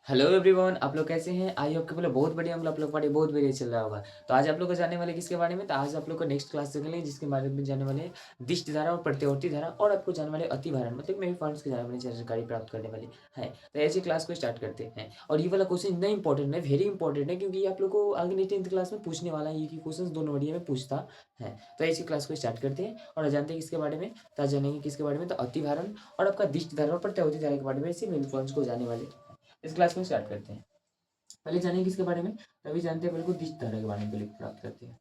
Hello everyone, आप लोग कैसे हैं? आई होप कि बोले बहुत बढ़िया होंगे। आप लोग पढ़ाई बहुत बढ़िया चल रहा होगा। तो आज आप लोग को जाने वाले किसके बारे में? तो आज आप लोग को नेक्स्ट क्लास सीखने जिसके बारे में जाने वाले दिष्ट धारा और प्रतिवर्ती धारा, और आपको जाने वाले अतिभारण मतलब मेरी फंड्स के जाने वाली जानकारी प्राप्त करने वाली है। तो ऐसी क्लास को स्टार्ट करते हैं। और ये वाला क्वेश्चन इतना इंपॉर्टेंट है, वेरी इंपॉर्टेंट है, क्योंकि ये आप लोग को आगे 10th क्लास में पूछने वाला है। ये क्वेश्चन दोनों बढ़िया में पूछता है। तो ऐसी क्लास को स्टार्ट करते हैं और जानते हैं किसके बारे में। तो आज जानेंगे किसके बारे में? तो अतिभारण और आपका दिष्ट धारा और प्रतिवर्ती धारा के बारे में इसी मेन फंड्स को जाने वाले इस क्लास को स्टार्ट करते हैं। पहले जानेंगे किसके बारे में? तभी जानते हैं, पहले को दिष्ट धारा के बारे में पहले प्राप्त करते हैं।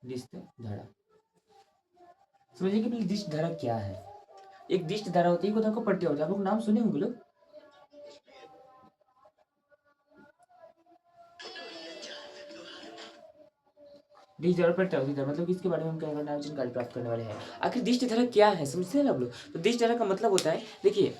दिष्ट धारा समझिए कि पहले दिष्ट धारा क्या है। एक दिष्ट धारा होती है, एक होता है पट्टी होता है। आप लोग नाम सुने होंगे लोग। दिष्ट धारा प्रत्यावर्ती धारा मतलब इसके बारे में हम क्या करना है, जानकारी प्राप्त करने वाले हैं। आखिर दिष्ट धारा क्या है, समझते हैं ना आप लोग? तो दिष्ट धारा का मतलब होता है, देखिए,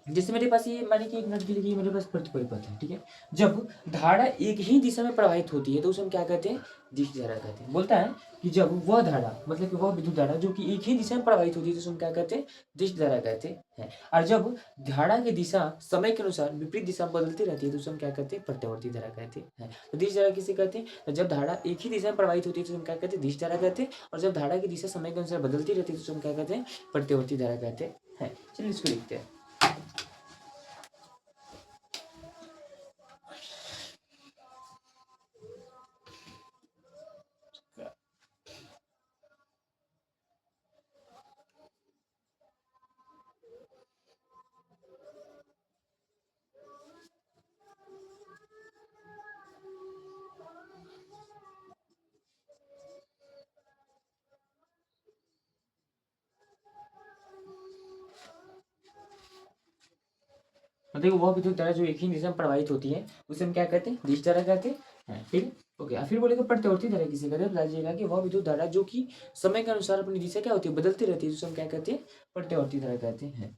जैसे मेरे पास ये मानिए कि एक मिनट के लिए मेरे पास परिपथ है, ठीक है। जब धारा एक ही दिशा में प्रवाहित होती है तो उसे हम क्या कहते हैं? दिष्ट धारा कहते हैं। बोलता है कि जब वह धारा मतलब कि वह विद्युत धारा जो कि एक ही दिशा में प्रवाहित होती है तो उसे हम क्या कहते हैं? दिष्ट धारा कहते हैं। और जब धारा की दिशा समय के अनुसार विपरीत दिशा में बदलती रहती है तो उसे हम क्या कहते हैं? प्रत्यावर्ती धारा कहते हैं। तो दिष्ट धारा किसे कहते हैं? तो जब धारा एक ही दिशा में प्रवाहित होती है तो हम क्या कहते हैं? दिष्ट धारा कहते हैं। और जब धारा की दिशा समय के अनुसार बदलती रहती है तो उसे हम क्या कहते हैं? प्रत्यावर्ती धारा कहते हैं। चलिए इसको लिखते हैं। देखो, वह विद्युत धारा जो एक ही दिशा में प्रवाहित होती है उसे हम क्या कहते हैं? दिष्ट धारा कहते हैं। ठीक है, ओके। फिर बोलेगा प्रत्यावर्ती धारा किसे कहते हैं? बताइएगा कि वह विद्युत धारा जो कि समय के अनुसार अपनी दिशा क्या होती है? बदलती रहती है, जिसे हम क्या कहते हैं? प्रत्यावर्ती धारा कहते हैं।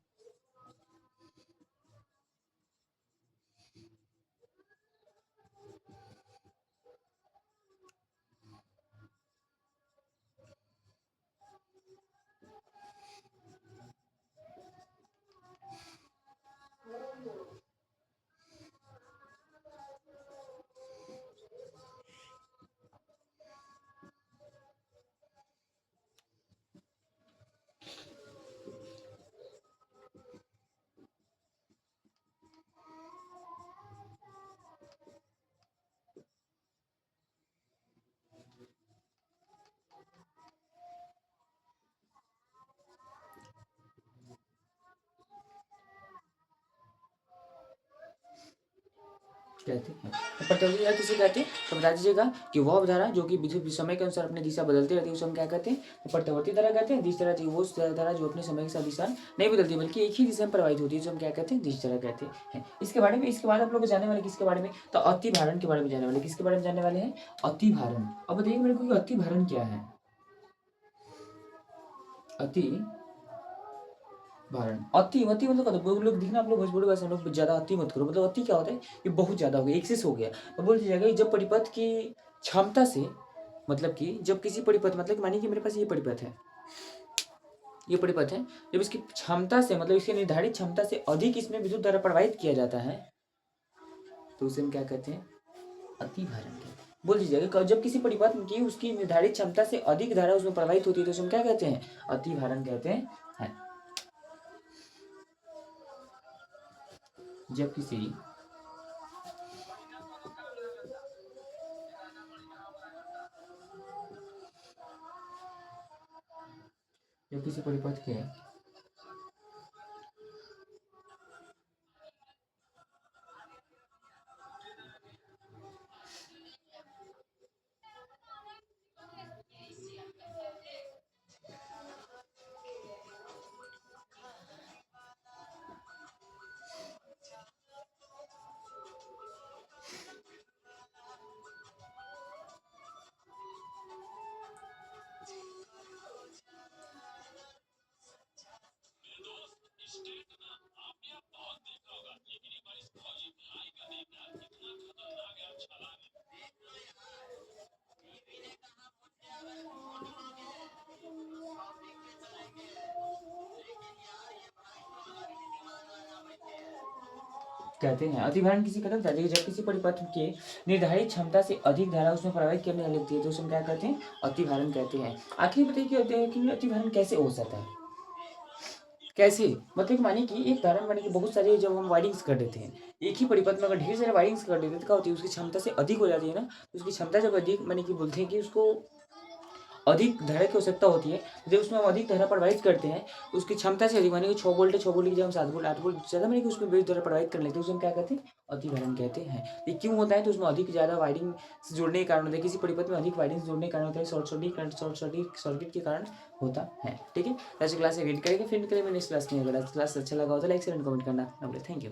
कहते हैं। तो प्रत्यावर्ती धारा किसे कहते हैं? तो बता दीजिएगा कि वह धारा जो कि विद्युत समय के अनुसार अपनी दिशा बदलती रहती है उसे हम क्या कहते हैं? तो प्रत्यावर्ती धारा कहते हैं। दिष्ट धारा वो धारा जो अपने समय के साथ दिशा नहीं बदलती बल्कि एक ही दिशा में प्रवाहित होती है, जो हम क्या कहते हैं? दिष्ट धारा कहते हैं। इसके बारे में, इसके बाद आप लोग जाने वाले किसके बारे में? तो अतिभारण के बारे में जाने वाले। किसके बारे में जानने वाले हैं? अतिभारण। अब बताइए मेरे को अतिभारण क्या है? अति भारण, अति अति मतलब क्या होता है? लोग देखना, आप लोग भोजपुरी भाषा में लोग ज्यादा अति मत करो। मतलब अति क्या होता है? ये बहुत ज्यादा हो गया, एक्सेस हो गया। तो बोल दीजिएगा जब परिपथ की क्षमता से, मतलब कि जब किसी परिपथ, मतलब मानिए कि मेरे पास ये परिपथ है, ये परिपथ है, जब इसकी क्षमता से मतलब इसकी निर्धारित क्षमता से अधिक इसमें विद्युत धारा प्रवाहित किया जाता है तो उसे हम क्या कहते हैं? अति भारण कहते हैं। बोल दीजिएगा जब किसी परिपथ की उसकी निर्धारित क्षमता से अधिक धारा उसमें प्रवाहित होती है तो उसे हम क्या कहते हैं? अति भारण कहते हैं। जब किसी जब किसी परिपथ के कहते हैं। अतिभारण किसी कदम जाती है जब किसी परिपथ के निर्धारित क्षमता से अधिक धारा उसमें प्रवाहित करने लगती है तो उसमें क्या कहते हैं, अतिभारण कहते हैं। आखिर बताइए कि अतिभारण कैसे हो जाता है, कैसे, मतलब मानिए कि एक धारा मानिए कि बहुत सारे जब हम वायरिंग्स कर देते हैं एक ही परिपथ में, अगर ढेर सारे वायरिंग्स कर देते हैं तो क्या होती है, उसकी क्षमता से अधिक हो जाती है ना, तो उसकी क्षमता जब अधिक मानिए कि बोलते हैं कि उसको अधिक धारा की आवश्यकता होती है, जब उसमें हम अधिक धारा प्रवाहित करते हैं उसकी क्षमता से अधिक, मानिए कि 6 वोल्ट है, 6 वोल्ट की जगह हम 7 वोल्ट 8 वोल्ट ज़्यादा मानिए कि उसमें विद्युत धारा प्रवाहित कर लेते हैं, उसमें क्या कहते हैं, अतिभारण कहते हैं। ये क्यों होता है, तो उसमें अधिक ज़्यादा वायरिंग जुड़ने के कारण होता है, किसी परिपथ में अधिक वायरिंग जुड़ने के कारण होता है, शॉर्ट सर्किट के कारण होता है। ठीक है, आज क्लास एडिट करेंगे, फिर करेंगे नेक्स्ट क्लास में। अगर आज क्लास अच्छा लगा हो तो लाइक शेयर एंड कमेंट करना। Thank you.